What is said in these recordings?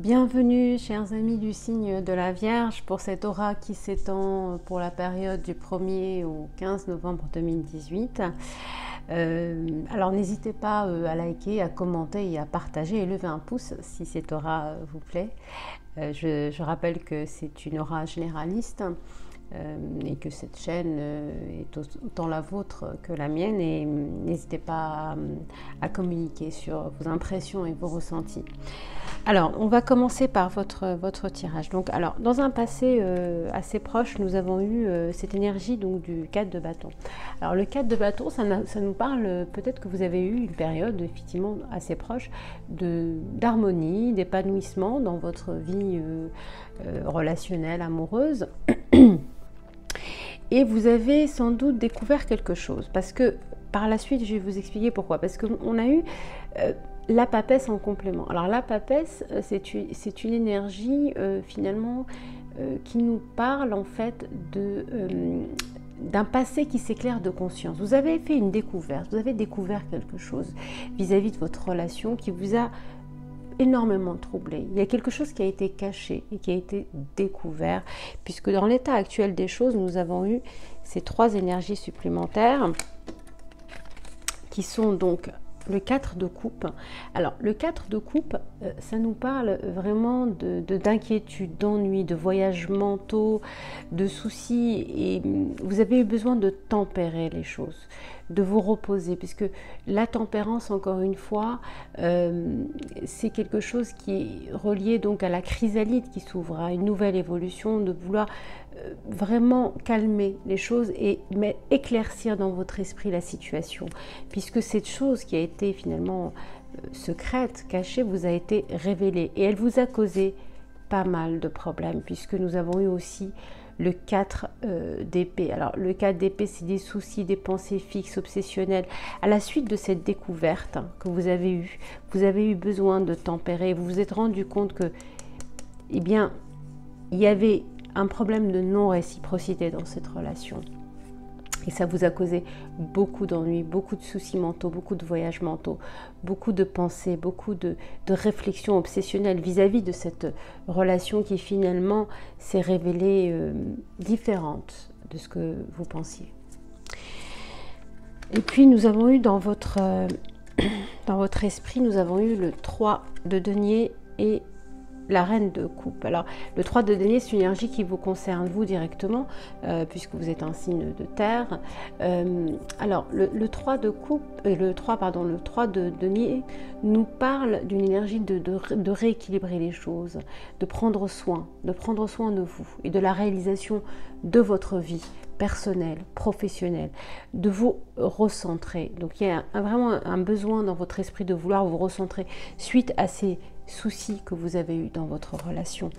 Bienvenue chers amis du signe de la Vierge pour cette aura qui s'étend pour la période du 1er au 15 novembre 2018. Alors n'hésitez pas à liker, à commenter et à partager et lever un pouce si cette aura vous plaît. Je rappelle que c'est une aura généraliste et que cette chaîne est autant la vôtre que la mienne, et n'hésitez pas à communiquer sur vos impressions et vos ressentis. Alors, on va commencer par votre tirage. Donc, alors, dans un passé assez proche, nous avons eu cette énergie donc, du 4 de bâton. Alors, le 4 de bâton, ça nous parle, peut-être que vous avez eu une période effectivement assez proche d'harmonie, d'épanouissement dans votre vie relationnelle, amoureuse. Et vous avez sans doute découvert quelque chose, parce que par la suite, je vais vous expliquer pourquoi. Parce qu'on a eu la papesse en complément. Alors la papesse, c'est une énergie finalement qui nous parle en fait d'un passé qui s'éclaire de conscience. Vous avez fait une découverte, vous avez découvert quelque chose vis-à-vis de votre relation qui vous a énormément troublé. Il y a quelque chose qui a été caché et qui a été découvert, puisque dans l'état actuel des choses, nous avons eu ces 3 énergies supplémentaires qui sont donc le 4 de coupe. Alors le 4 de coupe, ça nous parle vraiment d'inquiétude, d'ennui, de voyages mentaux, de soucis, et vous avez eu besoin de tempérer les choses, de vous reposer, puisque la tempérance, encore une fois, c'est quelque chose qui est relié donc à la chrysalide qui s'ouvre, à une nouvelle évolution, de vouloir vraiment calmer les choses mais éclaircir dans votre esprit la situation, puisque cette chose qui a été finalement secrète, cachée, vous a été révélée, et elle vous a causé pas mal de problèmes, puisque nous avons eu aussi le 4 d'épée. Alors le 4 d'épée, c'est des soucis, des pensées fixes, obsessionnelles. À la suite de cette découverte que vous avez eu besoin de tempérer. Vous vous êtes rendu compte que, eh bien, il y avait un problème de non-réciprocité dans cette relation. Et ça vous a causé beaucoup d'ennuis, beaucoup de soucis mentaux, beaucoup de voyages mentaux, beaucoup de pensées, beaucoup de réflexions obsessionnelles vis-à-vis de cette relation qui finalement s'est révélée différente de ce que vous pensiez. Et puis nous avons eu dans votre esprit, nous avons eu le 3 de denier et la reine de coupe. Alors le 3 de denier, c'est une énergie qui vous concerne vous directement, puisque vous êtes un signe de terre. Alors le 3 de coupe, le 3 de denier nous parle d'une énergie de rééquilibrer les choses, de prendre soin de vous et de la réalisation de votre vie personnelle, professionnelle, de vous recentrer. Donc il y a vraiment un besoin dans votre esprit de vouloir vous recentrer suite à ces soucis que vous avez eu dans votre relation.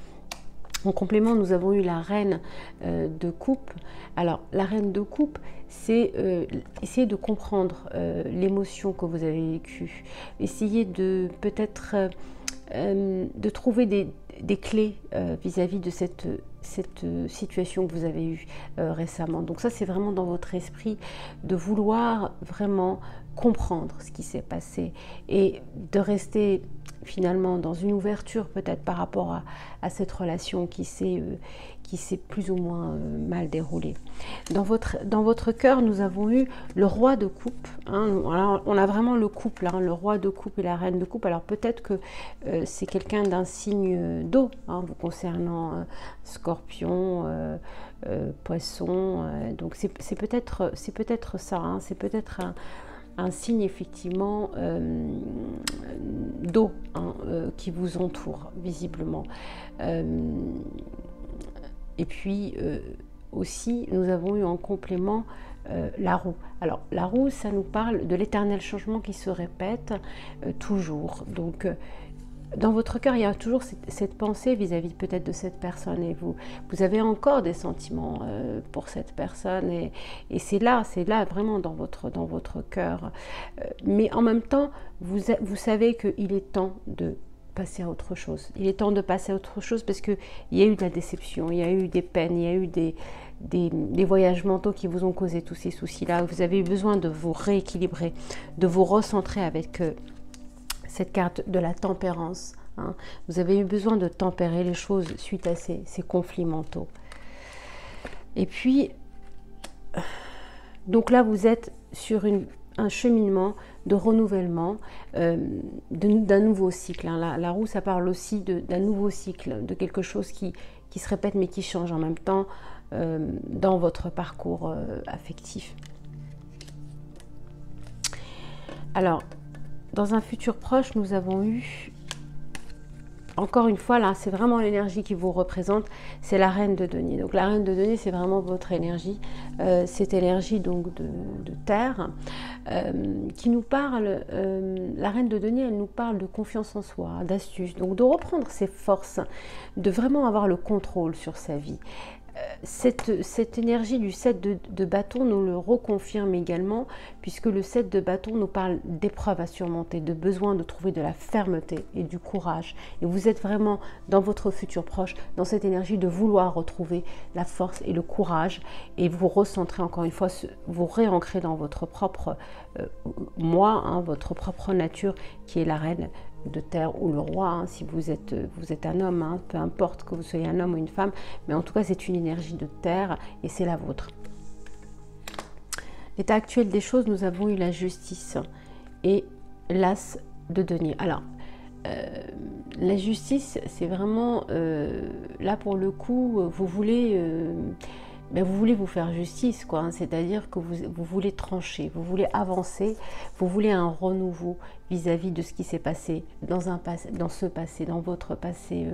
En complément, nous avons eu la reine de coupe. Alors la reine de coupe, c'est essayer de comprendre l'émotion que vous avez vécue, essayer de peut-être de trouver des clés vis-à-vis de cette situation que vous avez eue récemment. Donc ça, c'est vraiment dans votre esprit de vouloir vraiment comprendre ce qui s'est passé et de rester finalement dans une ouverture peut-être par rapport à cette relation qui s'est plus ou moins mal déroulée. Dans votre cœur, nous avons eu le roi de coupe. Alors, on a vraiment le couple, le roi de coupe et la reine de coupe. Alors peut-être que c'est quelqu'un d'un signe d'eau, vous concernant scorpion, poisson. Donc c'est peut-être ça, c'est peut-être un signe effectivement d'eau qui vous entoure visiblement. Et puis aussi nous avons eu en complément la roue. Alors la roue, ça nous parle de l'éternel changement qui se répète toujours. Donc dans votre cœur, il y a toujours cette pensée vis-à-vis peut-être de cette personne, et vous avez encore des sentiments pour cette personne, et c'est là vraiment dans votre cœur. Mais en même temps, vous savez qu'il est temps de passer à autre chose. Il est temps de passer à autre chose parce qu'il y a eu de la déception, il y a eu des peines, il y a eu des voyages mentaux qui vous ont causé tous ces soucis-là. Vous avez eu besoin de vous rééquilibrer, de vous recentrer avec cette carte de la tempérance. Hein. Vous avez eu besoin de tempérer les choses suite à ces conflits mentaux. Et puis, donc là, vous êtes sur un cheminement de renouvellement d'un nouveau cycle. Hein. La roue, ça parle aussi d'un nouveau cycle, de quelque chose qui se répète mais qui change en même temps dans votre parcours affectif. Alors, dans un futur proche, nous avons eu, encore une fois, là, c'est vraiment l'énergie qui vous représente, c'est la reine de denier. Donc la reine de denier, c'est vraiment votre énergie, cette énergie donc de terre, qui nous parle, la reine de denier, elle nous parle de confiance en soi, d'astuce, donc de reprendre ses forces, de vraiment avoir le contrôle sur sa vie. Cette énergie du 7 de bâton nous le reconfirme également, puisque le 7 de bâton nous parle d'épreuves à surmonter, de besoin de trouver de la fermeté et du courage. Et vous êtes vraiment dans votre futur proche, dans cette énergie de vouloir retrouver la force et le courage, et vous recentrer encore une fois, vous réancrer dans votre propre moi, hein, votre propre nature, qui est la reine de terre ou le roi, hein, si vous êtes un homme, hein, peu importe que vous soyez un homme ou une femme, mais en tout cas c'est une énergie de terre et c'est la vôtre. L'état actuel des choses, nous avons eu la justice et l'as de denier. Alors, la justice, c'est vraiment, là pour le coup, vous voulez vous faire justice, quoi. Hein, c'est-à-dire que vous voulez trancher, vous voulez avancer, vous voulez un renouveau vis-à-vis de ce qui s'est passé dans votre passé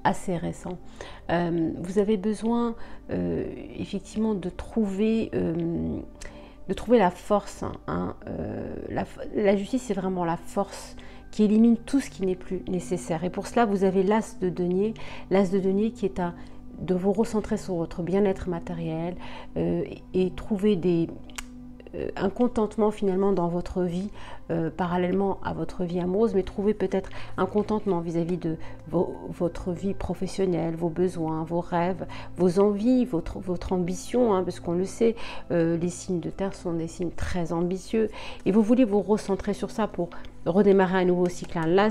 assez récent. Vous avez besoin effectivement de trouver la force. Hein, la justice, c'est vraiment la force qui élimine tout ce qui n'est plus nécessaire. Et pour cela, vous avez l'as de denier qui est de vous recentrer sur votre bien-être matériel et trouver un contentement finalement dans votre vie, parallèlement à votre vie amoureuse, mais trouver peut-être un contentement vis-à-vis de votre vie professionnelle, vos besoins, vos rêves, vos envies, votre ambition, hein, parce qu'on le sait, les signes de terre sont des signes très ambitieux, et vous voulez vous recentrer sur ça pour redémarrer un nouveau cycle. Hein.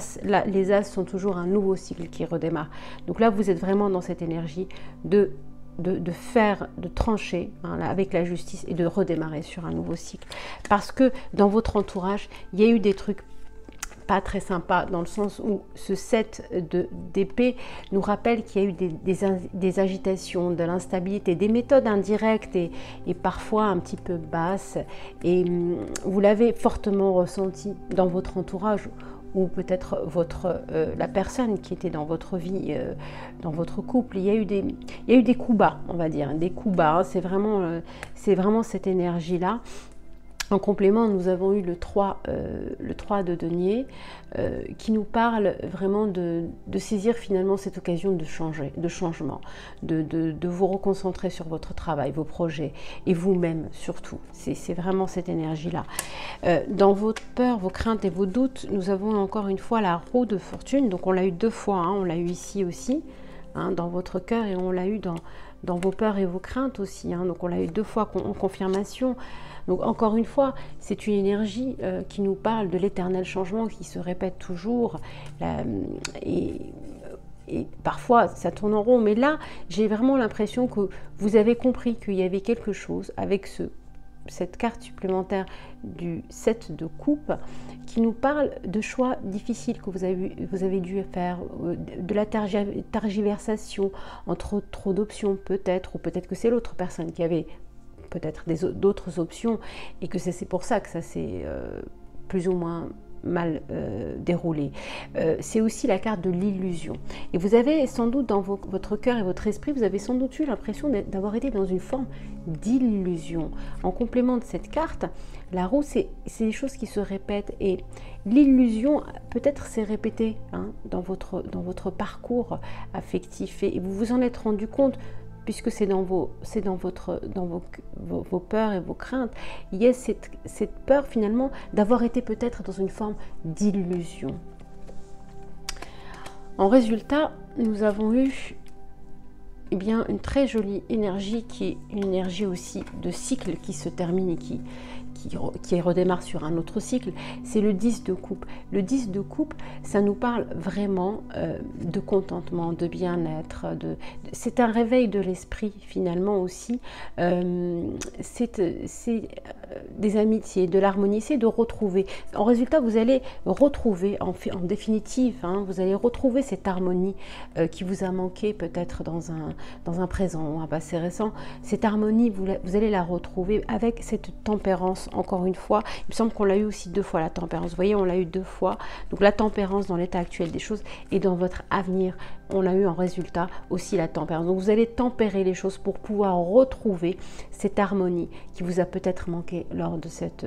Les as sont toujours un nouveau cycle qui redémarre. Donc là, vous êtes vraiment dans cette énergie de trancher, hein, avec la justice, et de redémarrer sur un nouveau cycle. Parce que dans votre entourage, il y a eu des trucs pas très sympas, dans le sens où ce 7 d'épée nous rappelle qu'il y a eu des agitations, de l'instabilité, des méthodes indirectes et parfois un petit peu basses, et vous l'avez fortement ressenti dans votre entourage, ou peut-être la personne qui était dans votre vie, dans votre couple. Il y a eu des coups bas, on va dire, des coups bas. Hein. C'est vraiment cette énergie-là. En complément, nous avons eu le 3 de denier qui nous parle vraiment de saisir finalement cette occasion de changement, de vous reconcentrer sur votre travail, vos projets et vous-même surtout. C'est vraiment cette énergie-là. Dans vos peurs, vos craintes et vos doutes, nous avons encore une fois la roue de fortune. Donc on l'a eu 2 fois, hein, on l'a eu ici aussi, hein, dans votre cœur, et on l'a eu dans vos peurs et vos craintes aussi. Hein. Donc on l'a eu 2 fois en confirmation. Donc encore une fois, c'est une énergie qui nous parle de l'éternel changement qui se répète toujours, et parfois ça tourne en rond, mais là j'ai vraiment l'impression que vous avez compris qu'il y avait quelque chose avec cette carte supplémentaire du 7 de coupe qui nous parle de choix difficiles que vous avez dû faire, de la tergiversation entre trop d'options peut-être, ou peut-être que c'est l'autre personne qui avait peut-être d'autres options, et que c'est pour ça que ça s'est plus ou moins mal déroulé. C'est aussi la carte de l'illusion. Et vous avez sans doute dans votre cœur et votre esprit, vous avez sans doute eu l'impression d'avoir été dans une forme d'illusion. En complément de cette carte, la roue, c'est des choses qui se répètent, et l'illusion peut-être s'est répétée, hein, dans votre parcours affectif, et vous vous en êtes rendu compte, puisque c'est dans vos peurs et vos craintes. Il y a cette peur finalement d'avoir été peut-être dans une forme d'illusion. En résultat, nous avons eu une très jolie énergie, qui est une énergie aussi de cycle qui se termine et qui qui redémarre sur un autre cycle, c'est le 10 de coupe. Le 10 de coupe, ça nous parle vraiment de contentement, de bien-être. C'est un réveil de l'esprit finalement aussi. C'est des amitiés, de l'harmonie, c'est de retrouver. En résultat, vous allez retrouver, en définitive, hein, vous allez retrouver cette harmonie qui vous a manqué peut-être dans un présent ou un passé récent. Cette harmonie, vous allez la retrouver avec cette tempérance, encore une fois. Il me semble qu'on l'a eu aussi 2 fois, la tempérance. Vous voyez, on l'a eu 2 fois. Donc la tempérance dans l'état actuel des choses et dans votre avenir, on a eu en résultat aussi la tempérance. Donc vous allez tempérer les choses pour pouvoir retrouver cette harmonie qui vous a peut-être manqué lors de cette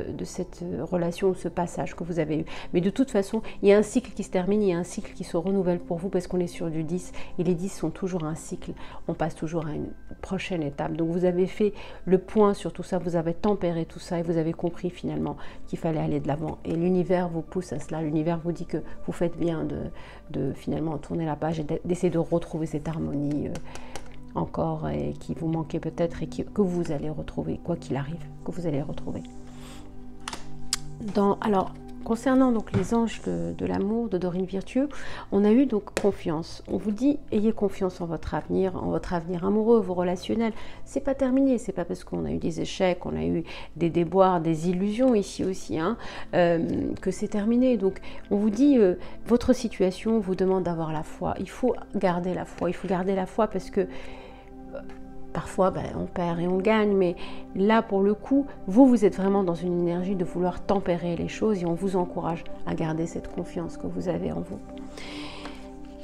relation ou ce passage que vous avez eu. Mais de toute façon, il y a un cycle qui se termine, il y a un cycle qui se renouvelle pour vous parce qu'on est sur du 10 et les 10 sont toujours un cycle. On passe toujours à une prochaine étape. Donc vous avez fait le point sur tout ça, vous avez tempéré tout ça et vous avez compris finalement qu'il fallait aller de l'avant. Et l'univers vous pousse à cela. L'univers vous dit que vous faites bien de finalement tourner la page et d'essayer de retrouver cette harmonie encore et qui vous manquait peut-être et que vous allez retrouver, quoi qu'il arrive, que vous allez retrouver. Alors, concernant donc les anges de l'amour de Dorine Virtue, on a eu donc confiance. On vous dit, ayez confiance en votre avenir amoureux, vos relationnels. C'est pas terminé, c'est pas parce qu'on a eu des échecs, on a eu des déboires, des illusions ici aussi, hein, que c'est terminé. Donc, on vous dit, votre situation vous demande d'avoir la foi. Il faut garder la foi. Il faut garder la foi parce que parfois, on perd et on gagne, mais là, pour le coup, vous êtes vraiment dans une énergie de vouloir tempérer les choses et on vous encourage à garder cette confiance que vous avez en vous.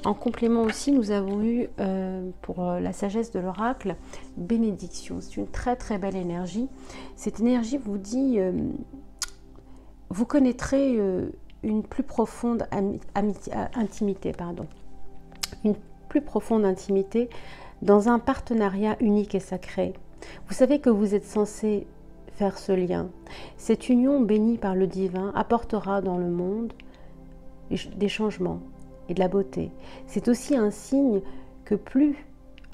En complément aussi, nous avons eu, pour la sagesse de l'oracle, bénédiction. C'est une très très belle énergie. Cette énergie vous dit, vous connaîtrez une plus profonde intimité, une plus profonde intimité dans un partenariat unique et sacré. Vous savez que vous êtes censé faire ce lien. Cette union bénie par le divin apportera dans le monde des changements et de la beauté. C'est aussi un signe que plus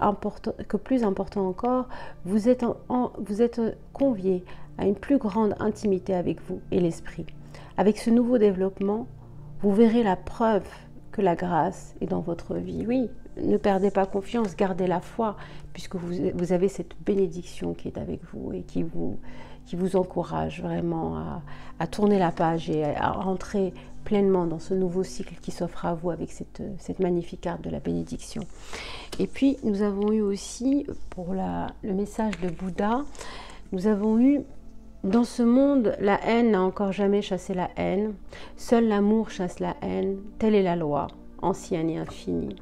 important encore, vous êtes convié à une plus grande intimité avec vous et l'esprit. Avec ce nouveau développement, vous verrez la preuve que la grâce est dans votre vie. Oui, ne perdez pas confiance, gardez la foi, puisque vous avez cette bénédiction qui est avec vous et qui vous encourage vraiment à tourner la page et à rentrer pleinement dans ce nouveau cycle qui s'offre à vous avec cette magnifique carte de la bénédiction. Et puis, nous avons eu aussi, pour le message de Bouddha, nous avons eu: dans ce monde, la haine n'a encore jamais chassé la haine. Seul l'amour chasse la haine. Telle est la loi, ancienne et infinie.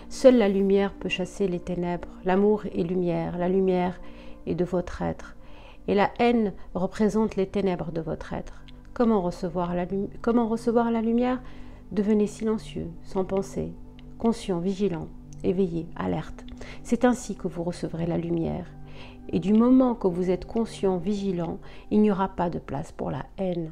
Seule la lumière peut chasser les ténèbres. L'amour est lumière. La lumière est de votre être. Et la haine représente les ténèbres de votre être. Comment recevoir la lumière? Devenez silencieux, sans pensée, conscient, vigilant, éveillé, alerte. C'est ainsi que vous recevrez la lumière. Et du moment que vous êtes conscient, vigilant, il n'y aura pas de place pour la haine.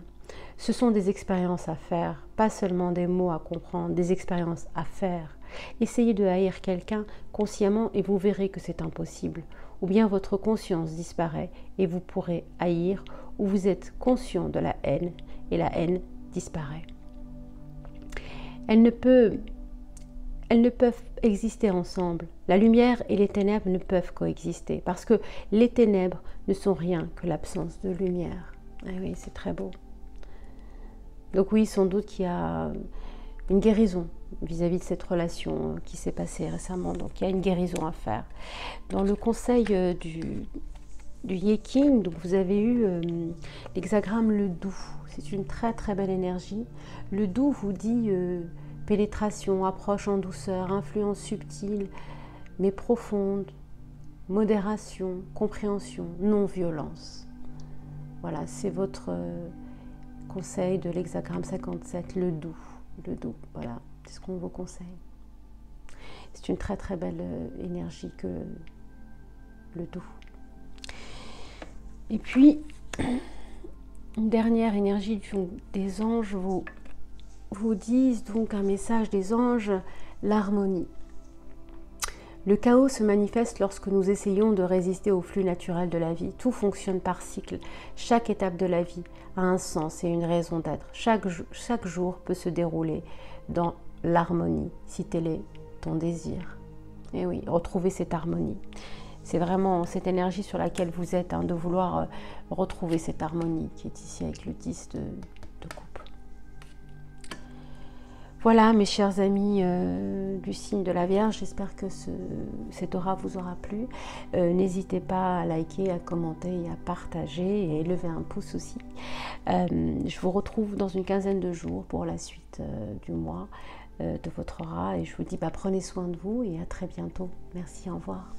Ce sont des expériences à faire, pas seulement des mots à comprendre, des expériences à faire. Essayez de haïr quelqu'un consciemment et vous verrez que c'est impossible. Ou bien votre conscience disparaît et vous pourrez haïr, ou vous êtes conscient de la haine et la haine disparaît. Elles ne peuvent exister ensemble. La lumière et les ténèbres ne peuvent coexister parce que les ténèbres ne sont rien que l'absence de lumière. Et oui, c'est très beau. Donc oui, sans doute qu'il y a une guérison vis-à-vis de cette relation qui s'est passée récemment. Donc il y a une guérison à faire. Dans le conseil du Yeking, donc vous avez eu l'hexagramme le doux. C'est une très très belle énergie. Le doux vous dit pénétration, approche en douceur, influence subtile mais profonde, modération, compréhension, non-violence. Voilà, c'est votre conseil de l'hexagramme 57, le doux, voilà, c'est ce qu'on vous conseille. C'est une très très belle énergie que le doux. Et puis, une dernière énergie des anges vous disent donc un message des anges, l'harmonie. Le chaos se manifeste lorsque nous essayons de résister au flux naturel de la vie. Tout fonctionne par cycle. Chaque étape de la vie a un sens et une raison d'être. Chaque jour peut se dérouler dans l'harmonie, si tel est ton désir. Et oui, retrouver cette harmonie. C'est vraiment cette énergie sur laquelle vous êtes, de vouloir retrouver cette harmonie qui est ici avec le 10 de coupe. Voilà mes chers amis du signe de la Vierge, j'espère que cette aura vous aura plu. N'hésitez pas à liker, à commenter et à partager et lever un pouce aussi. Je vous retrouve dans une quinzaine de jours pour la suite du mois de votre aura et je vous dis prenez soin de vous et à très bientôt. Merci, au revoir.